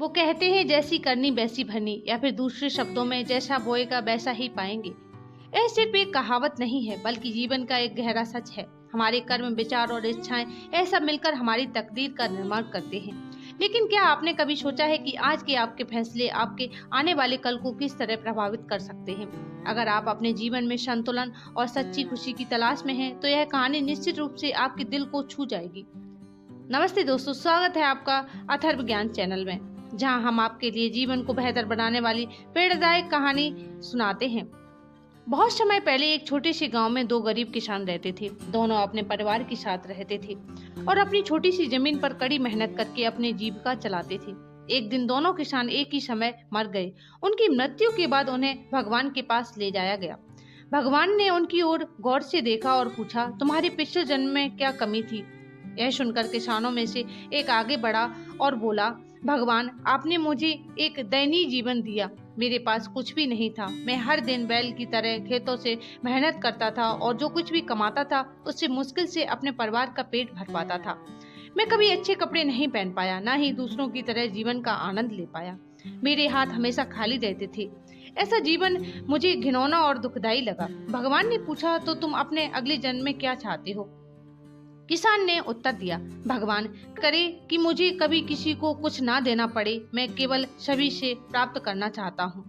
वो कहते हैं जैसी करनी वैसी भरनी, या फिर दूसरे शब्दों में जैसा बोएगा वैसा ही पाएंगे। यह सिर्फ एक कहावत नहीं है बल्कि जीवन का एक गहरा सच है। हमारे कर्म, विचार और इच्छाएं यह सब मिलकर हमारी तकदीर का निर्माण करते हैं। लेकिन क्या आपने कभी सोचा है कि आज के आपके फैसले आपके आने वाले कल को किस तरह प्रभावित कर सकते हैं? अगर आप अपने जीवन में संतुलन और सच्ची खुशी की तलाश में हैं, तो यह कहानी निश्चित रूप से आपके दिल को छू जाएगी। नमस्ते दोस्तों, स्वागत है आपका अथर्व ज्ञान चैनल में, जहां हम आपके लिए जीवन को बेहतर बनाने वाली प्रेरणादायक कहानी सुनाते हैं। बहुत समय पहले एक छोटे से गांव में दो गरीब किसान रहते थे। दोनों अपने परिवार के साथ रहते थे और अपनी छोटी सी जमीन पर कड़ी मेहनत करके अपनी जीविका चलाते थे। एक दिन दोनों किसान एक ही समय मर गए। उनकी मृत्यु के बाद उन्हें भगवान के पास ले जाया गया। भगवान ने उनकी ओर गौर से देखा और पूछा, तुम्हारे पिछले जन्म में क्या कमी थी? यह सुनकर किसानों में से एक आगे बढ़ा और बोला, भगवान, आपने मुझे एक दयनीय जीवन दिया। मेरे पास कुछ भी नहीं था। मैं हर दिन बैल की तरह खेतों से मेहनत करता था और जो कुछ भी कमाता था उससे मुश्किल से अपने परिवार का पेट भर पाता था। मैं कभी अच्छे कपड़े नहीं पहन पाया, ना ही दूसरों की तरह जीवन का आनंद ले पाया। मेरे हाथ हमेशा खाली रहते थे। ऐसा जीवन मुझे घिनौना और दुखदाई लगा। भगवान ने पूछा, तो तुम अपने अगले जन्म में क्या चाहते हो? किसान ने उत्तर दिया, भगवान, करे कि मुझे कभी किसी को कुछ ना देना पड़े। मैं केवल सभी से प्राप्त करना चाहता हूँ।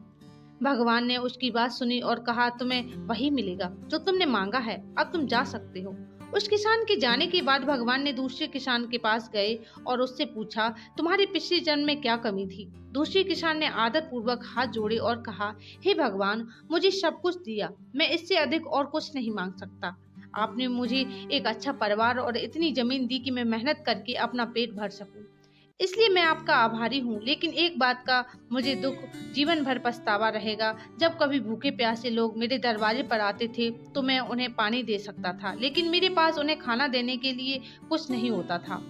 भगवान ने उसकी बात सुनी और कहा, तुम्हें वही मिलेगा जो तुमने मांगा है। अब तुम जा सकते हो। उस किसान के जाने के बाद भगवान ने दूसरे किसान के पास गए और उससे पूछा, तुम्हारे पिछले जन्म में क्या कमी थी? दूसरे किसान ने आदर पूर्वक हाथ जोड़े और कहा, हे भगवान, मुझे सब कुछ दिया। मैं इससे अधिक और कुछ नहीं मांग सकता। आपने मुझे एक अच्छा परिवार और इतनी जमीन दी कि मैं मेहनत करके अपना पेट भर सकूं। इसलिए मैं आपका आभारी हूँ। लेकिन एक बात का मुझे दुख जीवन भर पछतावा रहेगा। जब कभी भूखे प्यासे लोग मेरे दरवाजे पर आते थे तो मैं उन्हें पानी दे सकता था, लेकिन मेरे पास उन्हें खाना देने के लिए कुछ नहीं होता था।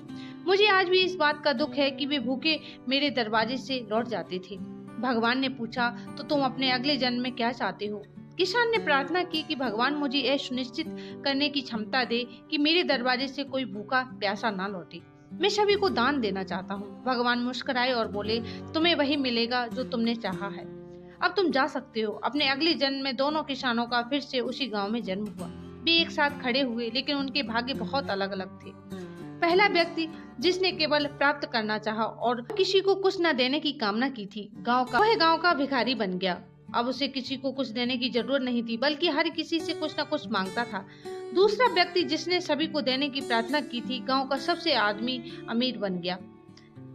मुझे आज भी इस बात का दुख है कि वे भूखे मेरे दरवाजे से लौट जाते थे। भगवान ने पूछा, तो तुम अपने अगले जन्म में क्या चाहते हो? किसान ने प्रार्थना की कि भगवान मुझे यह सुनिश्चित करने की क्षमता दे कि मेरे दरवाजे से कोई भूखा प्यासा ना लौटे। मैं सभी को दान देना चाहता हूँ। भगवान मुस्कुराए और बोले, तुम्हें वही मिलेगा जो तुमने चाहा है। अब तुम जा सकते हो। अपने अगले जन्म में दोनों किसानों का फिर से उसी गांव में जन्म हुआ। वे एक साथ खड़े हुए, लेकिन उनके भाग्य बहुत अलग अलग थे। पहला व्यक्ति जिसने केवल प्राप्त करना चाहा और किसी को कुछ न देने की कामना की थी, वह गांव का भिखारी बन गया। अब उसे किसी को कुछ देने की जरूरत नहीं थी, बल्कि हर किसी से कुछ न कुछ मांगता था। दूसरा व्यक्ति जिसने सभी को देने की प्रार्थना की थी, गांव का सबसे आदमी अमीर बन गया।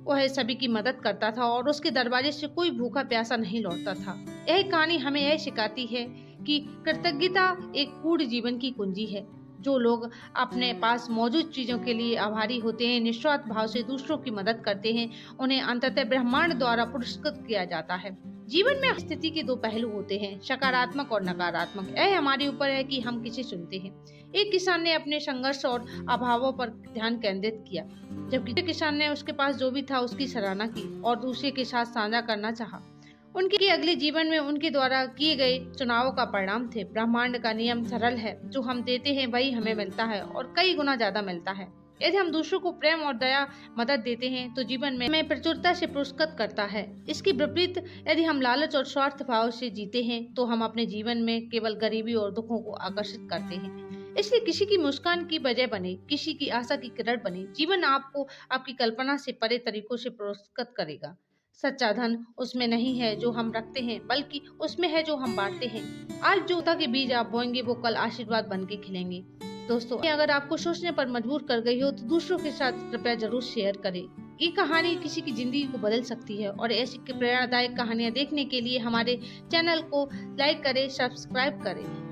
वह सभी की मदद करता था और उसके दरवाजे से कोई भूखा प्यासा नहीं लौटता था। यह कहानी हमें यह सिखाती है कि कृतज्ञता एक पूर्ण जीवन की कुंजी है। जो लोग अपने पास मौजूद चीजों के लिए आभारी होते हैं, निस्वार्थ भाव से दूसरों की मदद करते हैं, उन्हें अंततः ब्रह्मांड द्वारा पुरस्कृत किया जाता है। जीवन में स्थिति के दो पहलू होते हैं, सकारात्मक और नकारात्मक। यह हमारे ऊपर है कि हम किसे चुनते हैं। एक किसान ने अपने संघर्ष और अभावों पर ध्यान केंद्रित किया, जबकि दूसरे किसान ने उसके पास जो भी था उसकी सराहना की और दूसरे के साथ साझा करना चाहा। उनके अगले जीवन में उनके द्वारा किए गए चुनावों का परिणाम थे। ब्रह्मांड का नियम सरल है, जो हम देते हैं वही हमें मिलता है और कई गुना ज्यादा मिलता है। यदि हम दूसरों को प्रेम और दया मदद देते हैं तो जीवन में हमें प्रचुरता से पुरस्कृत करता है। इसकी विपरीत यदि हम लालच और स्वार्थ भाव से जीते हैं तो हम अपने जीवन में केवल गरीबी और दुखों को आकर्षित करते हैं। इसलिए किसी की मुस्कान की वजह बने, किसी की आशा की किरण बने। जीवन आपको आपकी कल्पना से परे तरीकों से पुरस्कृत करेगा। सच्चा धन उसमें नहीं है जो हम रखते हैं, बल्कि उसमें है जो हम बांटते हैं। आज जो के बीज आप बोएंगे वो कल आशीर्वाद बन के खिलेंगे। दोस्तों, अगर आपको सोचने पर मजबूर कर गई हो तो दूसरों के साथ कृपया जरूर शेयर करें। ये कहानी किसी की जिंदगी को बदल सकती है और ऐसी प्रेरणादायक कहानियाँ देखने के लिए हमारे चैनल को लाइक करें, सब्सक्राइब करें।